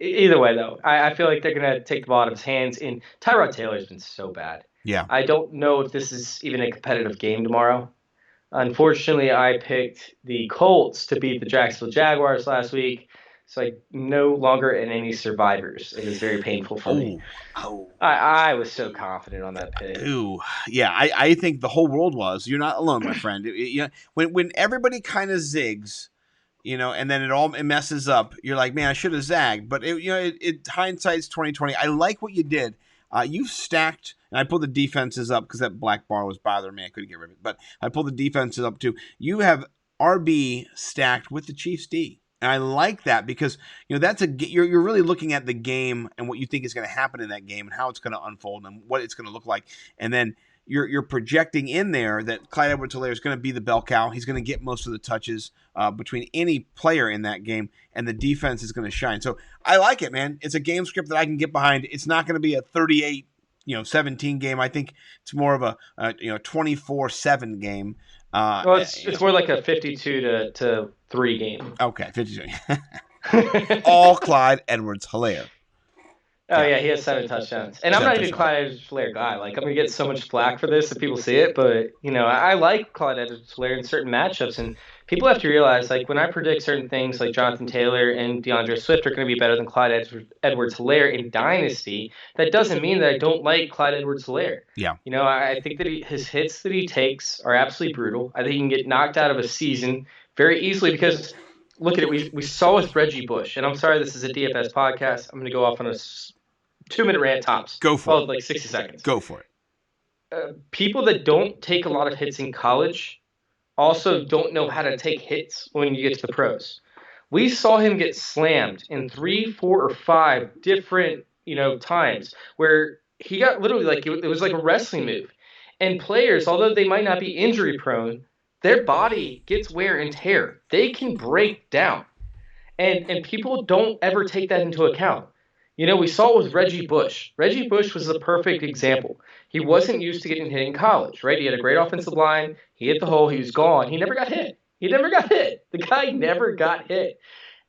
either way, though, I feel like they're going to take the ball out of his hands. And Tyrod Taylor's been so bad. Yeah. I don't know if this is even a competitive game tomorrow. Unfortunately, I picked the Colts to beat the Jacksonville Jaguars last week. So I no longer in any survivors. It is very painful for me. I was so confident on that pick. Ooh, yeah. I think the whole world was. You're not alone, my friend. When everybody kind of zigs, and then it messes up, you're like, man, I should have zagged. But hindsight's 2020. I like what you did. You stacked, and I pulled the defenses up because that black bar was bothering me. I couldn't get rid of it, but I pulled the defenses up too. You have RB stacked with the Chiefs D. And I like that because that's you're really looking at the game and what you think is going to happen in that game and how it's going to unfold and what it's going to look like. And then you're projecting in there that Clyde Edwards-Helaire is going to be the bell cow. He's going to get most of the touches between any player in that game, and the defense is going to shine. So I like it, man. It's a game script that I can get behind. It's not going to be a 38-17 game. I think it's more of a 24-7 game. Well, it's more like a 52 to 3 game. Okay, 52. All Clyde Edwards-Helaire. Oh, yeah, he has 7 touchdowns. And I'm not even a Clyde Edwards-Helaire guy. Like, I'm going to get so much flack for this if people see it. But, I like Clyde Edwards-Helaire in certain matchups. And people have to realize, like, when I predict certain things like Jonathan Taylor and DeAndre Swift are going to be better than Clyde Edwards-Helaire in Dynasty, that doesn't mean that I don't like Clyde Edwards-Helaire. Yeah. I think that his hits that he takes are absolutely brutal. I think he can get knocked out of a season very easily because, look at it, we saw with Reggie Bush. And I'm sorry this is a DFS podcast. I'm going to go off on a 2-minute rant tops. Go for it. Like 60 seconds. Go for it. People that don't take a lot of hits in college also don't know how to take hits when you get to the pros. We saw him get slammed in 3, 4, or 5 different, times where he got literally like it was like a wrestling move. And players, although they might not be injury prone, their body gets wear and tear. They can break down. And people don't ever take that into account. We saw it with Reggie Bush. Reggie Bush was the perfect example. He wasn't used to getting hit in college, right? He had a great offensive line. He hit the hole. He was gone. He never got hit. The guy never got hit.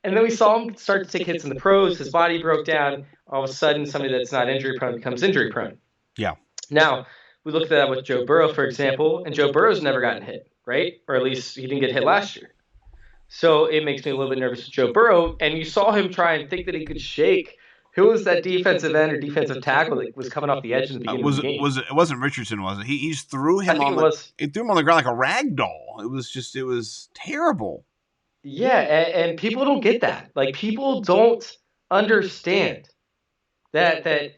And then we saw him start to take hits in the pros. His body broke down. All of a sudden, somebody that's not injury prone becomes injury prone. Yeah. Now, we look at that with Joe Burrow, for example, and Joe Burrow's never gotten hit, right? Or at least he didn't get hit last year. So it makes me a little bit nervous with Joe Burrow. And you saw him try and think that he could shake. Who was that defensive end or defensive tackle that was coming off the edge in the beginning of the game? It wasn't Richardson, was it? He just threw him he threw him on the ground like a rag doll. It was terrible. Yeah, and people don't get that. Like, people don't understand that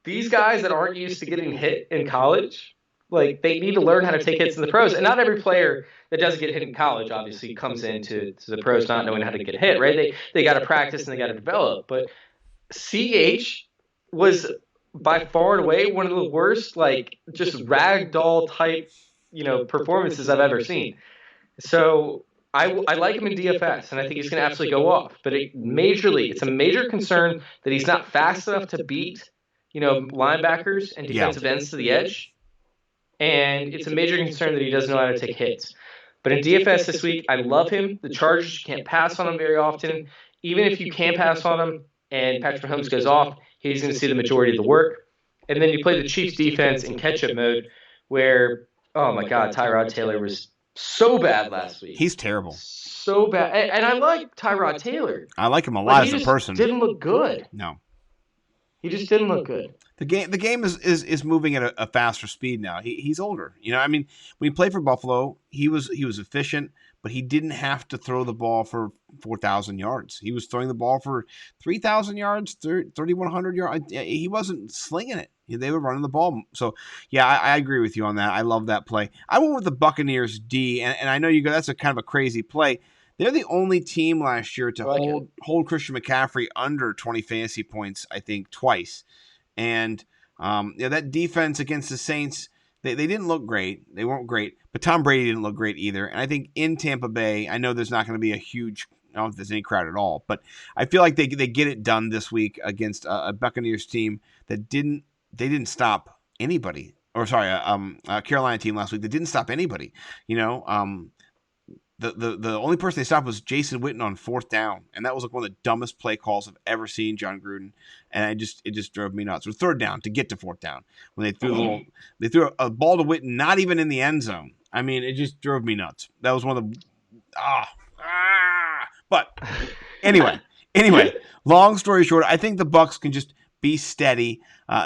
these guys that aren't used to getting hit in college, like, they need to learn how to take hits in the pros. And not every player that doesn't get hit in college obviously comes into the pros not knowing how to get hit, right? They got to practice and they got to develop. But CH was by far and away one of the worst, like, just ragdoll type, performances I've ever seen. So I like him in DFS, and I think he's going to absolutely go off. But it's a major concern that he's not fast enough to beat, linebackers and defensive ends to the edge. And it's a major concern that he doesn't know how to take hits. But in DFS this week, I love him. The Chargers, you can't pass on him very often. Even if you can pass on him, and Patrick Mahomes goes off, he's going to see the majority of the work. And then you play the Chiefs defense in catch-up mode where, oh my God, Tyrod Taylor was so bad last week. He's terrible. So bad. And I like Tyrod Taylor. I like him a lot as a person. He didn't look good. No. He just didn't look good. The game is moving at a faster speed now. He's older. When he played for Buffalo, he was efficient, but he didn't have to throw the ball for 4,000 yards. He was throwing the ball for 3,000 yards, 3,100 yards. He wasn't slinging it. They were running the ball. So, yeah, I agree with you on that. I love that play. I went with the Buccaneers D, and I know you go, that's a kind of a crazy play. They're the only team last year to hold Christian McCaffrey under 20 fantasy points, I think, twice. And that defense against the Saints, they didn't look great. They weren't great. But Tom Brady didn't look great either. And I think in Tampa Bay, I know there's not going to be I don't know if there's any crowd at all. But I feel like they get it done this week against a Buccaneers team that didn't stop anybody. Or sorry, a Carolina team last week that didn't stop anybody. The only person they stopped was Jason Witten on 4th down, and that was like one of the dumbest play calls I've ever seen, John Gruden, and it just drove me nuts. Or 3rd down to get to 4th down when they threw a ball to Witten, not even in the end zone. I mean, it just drove me nuts. That was one of the But anyway, long story short, I think the Bucs can just be steady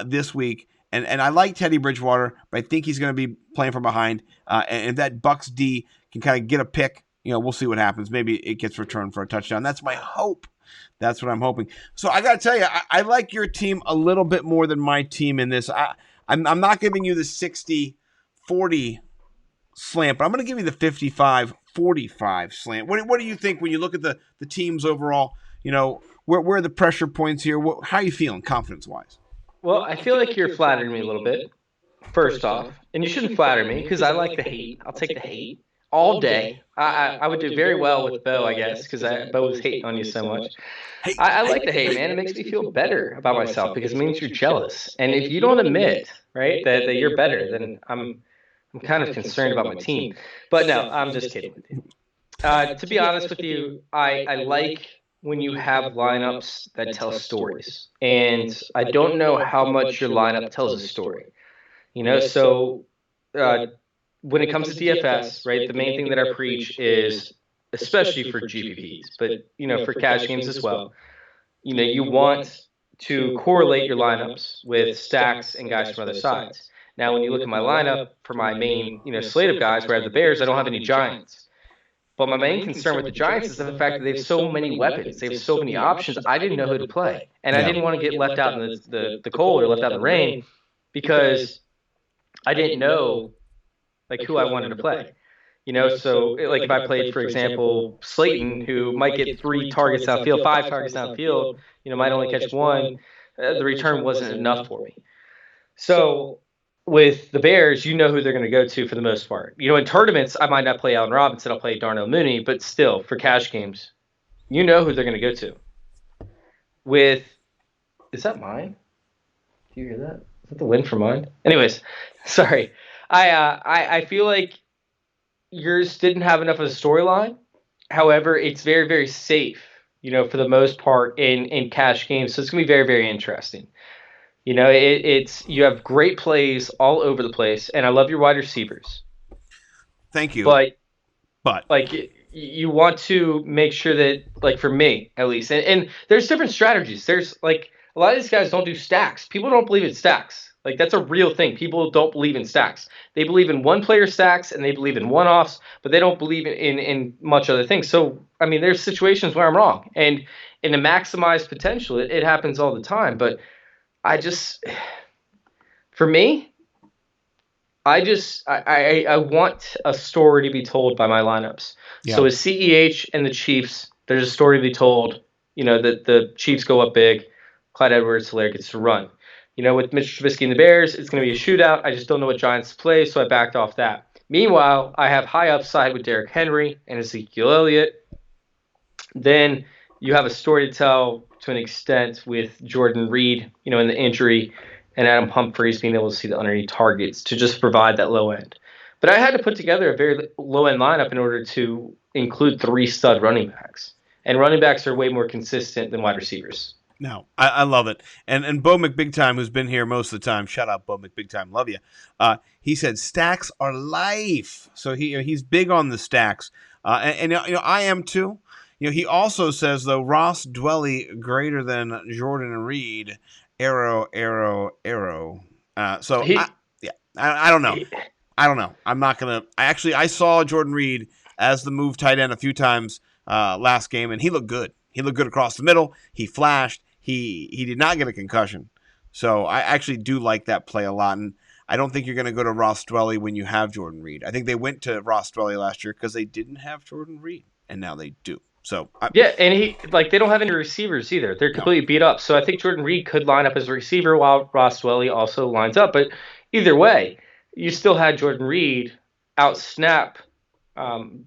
this week. And I like Teddy Bridgewater, but I think he's going to be playing from behind. And if that Bucs D can kind of get a pick, we'll see what happens. Maybe it gets returned for a touchdown. That's my hope. That's what I'm hoping. So I got to tell you, I like your team a little bit more than my team in this. I'm not giving you the 60-40 slant, but I'm going to give you the 55-45 slant. What do you think when you look at the teams overall? Where are the pressure points here? How are you feeling confidence-wise? Well, I feel like you're flattering me a little bit. first off, and you shouldn't flatter me because I like the hate. I'll take the hate all day. I would do very well with Bo, I guess, because Bo was hating on you so much. Hey, I like the hate, man. It makes me feel better about myself because it means you're jealous. And if you don't admit, right, that you're better, then I'm kind of concerned about my team. But no, I'm just kidding with you. To be honest with you, I like when you have lineups that tell stories. And I don't know how much your lineup tells a story. So uh, when it comes to DFS, right, the main thing that I preach is, especially for GPPs, but for cash games as well, you want to correlate your lineups with stacks and guys from other sides. Now, when you look at my lineup for my main, slate of guys where I have the Bears, I don't have any Giants. But my main concern with the Giants is the fact that they have so many weapons. They have so many options. I didn't know who to play. And I didn't want to get left out in the cold or left out in the rain because I didn't know who I wanted to play. So like if I played, for example, Slayton, who might get 3 targets downfield, 5 targets downfield, might only catch 1, the return wasn't enough for me. So with the Bears, who they're going to go to for the most part. In tournaments, I might not play Allen Robinson, I'll play Darnell Mooney, but still, for cash games, who they're going to go to. Is that mine? Do you hear that? Is that the wind from mine? Anyways, sorry. I feel like yours didn't have enough of a storyline. However, it's very, very safe, for the most part in cash games. So it's going to be very, very interesting. It's you have great plays all over the place, and I love your wide receivers. Thank you. But you want to make sure that, for me at least, and there's different strategies. There's a lot of these guys don't do stacks. People don't believe in stacks. That's a real thing. People don't believe in stacks. They believe in one player stacks and they believe in one-offs, but they don't believe in much other things. So, there's situations where I'm wrong. And to maximize potential, it happens all the time. But for me, I want a story to be told by my lineups. Yeah. So with CEH and the Chiefs, there's a story to be told, that the Chiefs go up big, Clyde Edwards-Helaire gets to run. With Mitch Trubisky and the Bears, it's going to be a shootout. I just don't know what Giants play, so I backed off that. Meanwhile, I have high upside with Derrick Henry and Ezekiel Elliott. Then you have a story to tell to an extent with Jordan Reed, in the injury, and Adam Humphries being able to see the underneath targets to just provide that low end. But I had to put together a very low-end lineup in order to include 3 stud running backs. And running backs are way more consistent than wide receivers. No, I love it. And Bo McBigtime, who's been here most of the time, shout out Bo McBigtime, love you. He said stacks are life. So he's big on the stacks. And I am too. He also says, though, Ross Dwelly greater than Jordan Reed, arrow. I don't know. I don't know. I'm not going to – I saw Jordan Reed as the move tight end a few times last game, and he looked good. He looked good across the middle. He flashed. He did not get a concussion. So I actually do like that play a lot. And I don't think you're going to go to Ross Dwelly when you have Jordan Reed. I think they went to Ross Dwelly last year because they didn't have Jordan Reed, and now they do. So and they don't have any receivers either. They're completely beat up. So I think Jordan Reed could line up as a receiver while Ross Dwelly also lines up. But either way, you still had Jordan Reed out-snap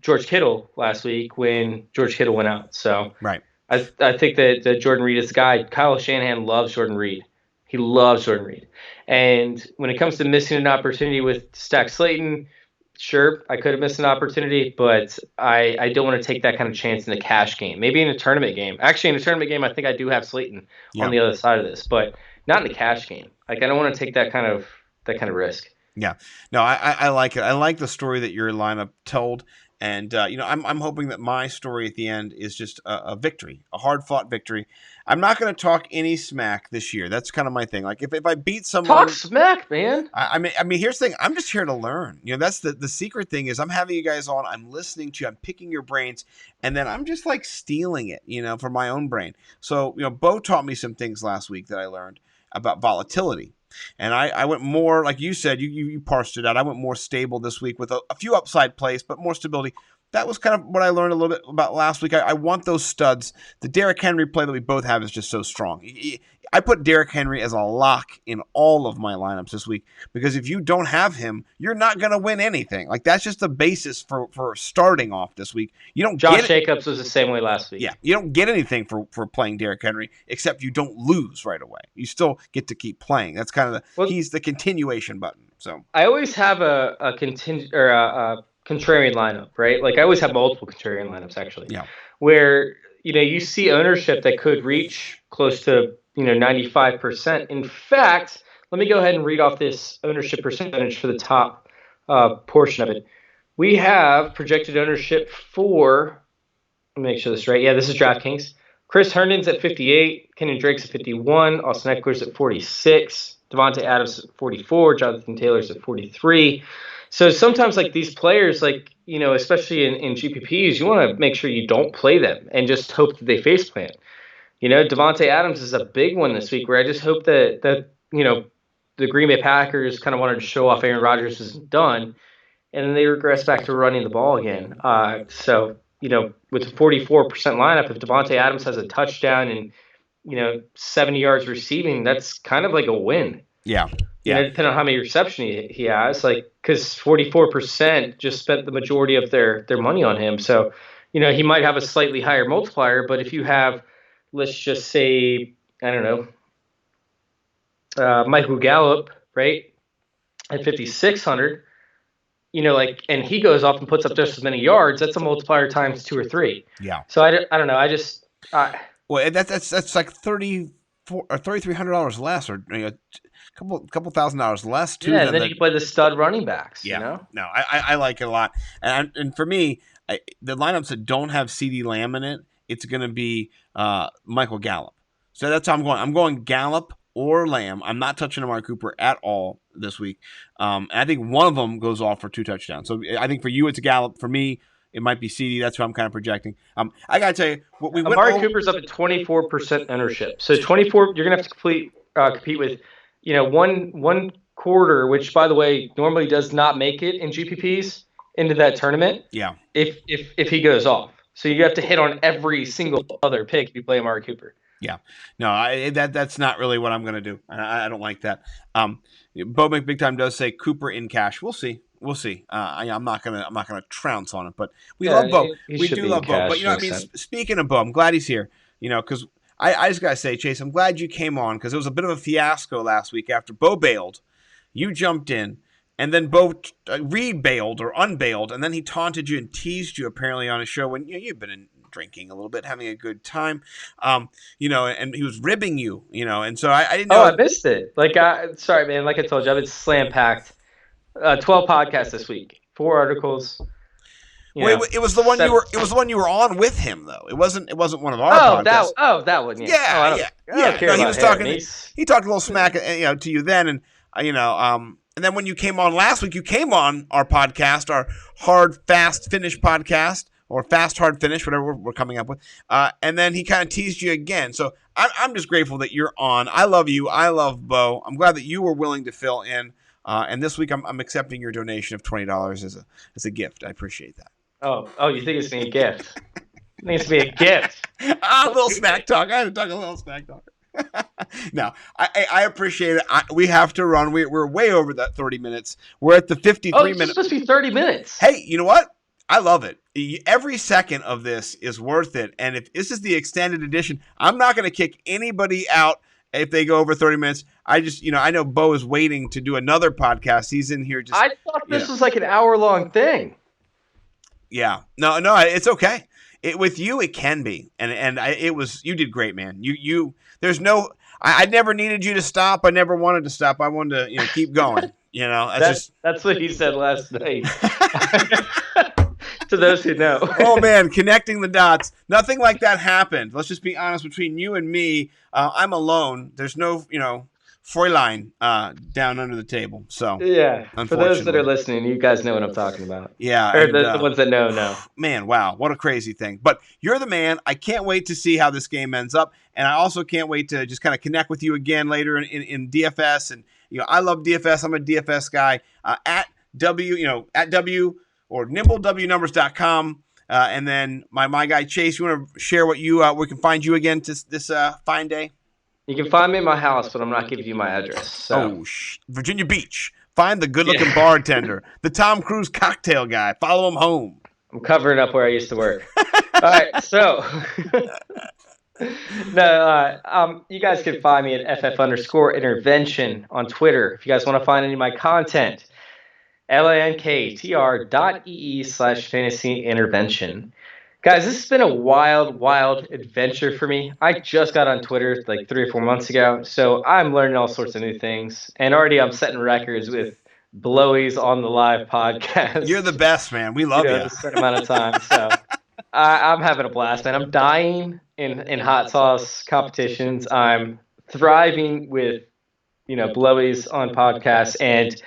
George Kittle last week when George Kittle went out. So right. I think that Jordan Reed is the guy. Kyle Shanahan loves Jordan Reed. He loves Jordan Reed. And when it comes to missing an opportunity with Stack Slayton, sure, I could have missed an opportunity, but I don't want to take that kind of chance in a cash game. Maybe in a tournament game. Actually, in a tournament game, I think I do have Slayton on the other side of this, but not in a cash game. I don't want to take that kind of risk. Yeah. No, I like it. I like the story that your lineup told. And, I'm hoping that my story at the end is just a victory, a hard-fought victory. I'm not going to talk any smack this year. That's kind of my thing. Like, if I beat someone... Talk smack, man! I mean, here's the thing. I'm just here to learn. That's the secret thing is I'm having you guys on. I'm listening to you. I'm picking your brains. And then I'm just, stealing it, for my own brain. So, Bo taught me some things last week that I learned about volatility. And I went more, like you said, you parsed it out. I went more stable this week with a few upside plays, but more stability. that was kind of what I learned a little bit about last week. I want those studs. The Derrick Henry play that we both have is just so strong. I put Derrick Henry as a lock in all of my lineups this week because if you don't have him, you're not going to win anything. Like that's just the basis for starting off this week. You don't. Josh Jacobs was the same way last week. Yeah, you don't get anything for playing Derrick Henry except you don't lose right away. You still get to keep playing. That's kind of he's the continuation button. So I always have a contrarian lineup, right? Like I always have multiple contrarian lineups actually. Yeah. Where you see ownership that could reach close to 95%. In fact, let me go ahead and read off this ownership percentage for the top portion of it. We have projected ownership for, let me make sure this is right. Yeah, this is DraftKings. Chris Herndon's at 58, Kenyon Drake's at 51, Austin Eckler's at 46, Devontae Adams at 44, Jonathan Taylor's at 43. So sometimes like these players, like, especially in GPPs, you want to make sure you don't play them and just hope that they face plant. Devontae Adams is a big one this week where I just hope that the Green Bay Packers kind of wanted to show off Aaron Rodgers isn't done, and then they regress back to running the ball again. So with a 44% lineup, if Devontae Adams has a touchdown and 70 yards receiving, that's kind of like a win. Yeah. Depending on how many receptions he has, like because 44% just spent the majority of their money on him. So he might have a slightly higher multiplier, but if you have, let's just say, I don't know, Michael Gallup, right, at 5,600, and he goes off and puts up just as many yards, that's a multiplier times 2 or 3. Yeah. So I don't know. Well, that's like $3,400 or $3,300 less, or couple $1,000 less too. Yeah, and then you can play the stud running backs. Yeah. No, I like it a lot, and for me, the lineups that don't have CeeDee Lamb in it, it's going to be Michael Gallup. So that's how I'm going. I'm going Gallup or Lamb. I'm not touching Amari Cooper at all this week. And I think one of them goes off for 2 touchdowns. So I think for you, it's Gallup. For me, it might be CeeDee. That's what I'm kind of projecting. I got to tell you, what we Amari Cooper's up at 24% ownership. So 24, you're going to have to compete with, one quarter, which by the way normally does not make it in GPPs into that tournament. Yeah. If he goes off, so you have to hit on every single other pick if you play Amari Cooper. Yeah. No, that's not really what I'm going to do. I don't like that. Bo Big Time does say Cooper in cash. We'll see. I'm not gonna trounce on it, but we love Bo. We do love Bo. But speaking of Bo, I'm glad he's here. Because I just gotta say, Chase, I'm glad you came on because it was a bit of a fiasco last week after Bo bailed. You jumped in, and then Bo re-bailed or unbailed, and then he taunted you and teased you apparently on a show when you've been drinking a little bit, having a good time, and he was ribbing you, and so I didn't know. Oh, I missed it. Sorry, man. Like I told you, I've been slam packed. 12 podcasts this week, 4 articles. It was the one you were. It was the one you were on with him, though. It wasn't one of our podcasts. That one. Yeah. Yeah. He was talking. He talked a little smack, to you then, and and then when you came on last week, you came on our podcast, our Hard Fast Finish podcast, or Fast Hard Finish, whatever we're coming up with. And then he kind of teased you again. So I'm just grateful that you're on. I love you. I love Bo. I'm glad that you were willing to fill in. And this week I'm accepting your donation of $20 as a gift. I appreciate that. Oh, you think it's a gift? It needs to be a gift. A little smack talk. I had to talk a little smack talk. No, I appreciate it. We have to run. We're way over that 30 minutes. We're at the 53 minutes. It's supposed to be 30 minutes. Hey, you know what? I love it. Every second of this is worth it. And if this is the extended edition, I'm not going to kick anybody out if they go over 30 minutes. I just, I know Bo is waiting to do another podcast. He's in here just. I thought this was like an hour-long thing. Yeah. No, it's okay. With you, it can be. And it was, you did great, man. There's no, I never needed you to stop. I never wanted to stop. I wanted to, keep going. That's what he said last night. To those who know. Oh, man, connecting the dots. Nothing like that happened. Let's just be honest. Between you and me, I'm alone. There's no, Fräulein down under the table. So yeah, for those that are listening, you guys know what I'm talking about. Yeah. Or the ones that know. Man, wow, what a crazy thing. But you're the man. I can't wait to see how this game ends up. And I also can't wait to just kind of connect with you again later in DFS. And, I love DFS. I'm a DFS guy. At W or nimblewnumbers.com. And then my guy Chase, you want to share what you we can find you again this fine day? You can find me at my house, but I'm not giving you my address. So. Virginia Beach. Find the good-looking bartender, the Tom Cruise cocktail guy. Follow him home. I'm covering up where I used to work. All right, so you guys can find me at FF_intervention on Twitter. If you guys want to find any of my content, lanktr.ee/fantasy intervention. Guys, this has been a wild adventure for me. I just got on Twitter like 3 or 4 months ago, so I'm learning all sorts of new things. And already I'm setting records with blowies on the live podcast. You're the best, man. We love you. A certain amount of time. So I'm having a blast, man. I'm dying in hot sauce competitions. I'm thriving with, blowies on podcasts, and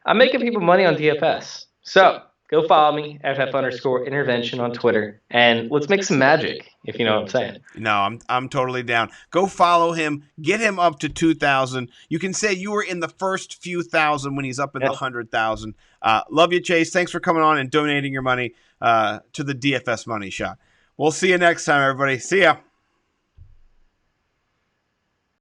I'm making people money on DFS. So go follow me, FF_intervention on Twitter, and let's make some magic, if you know what I'm saying. No, I'm totally down. Go follow him. Get him up to 2,000. You can say you were in the first few thousand when he's up in the 100,000. Love you, Chase. Thanks for coming on and donating your money to the DFS Money Shot. We'll see you next time, everybody. See ya.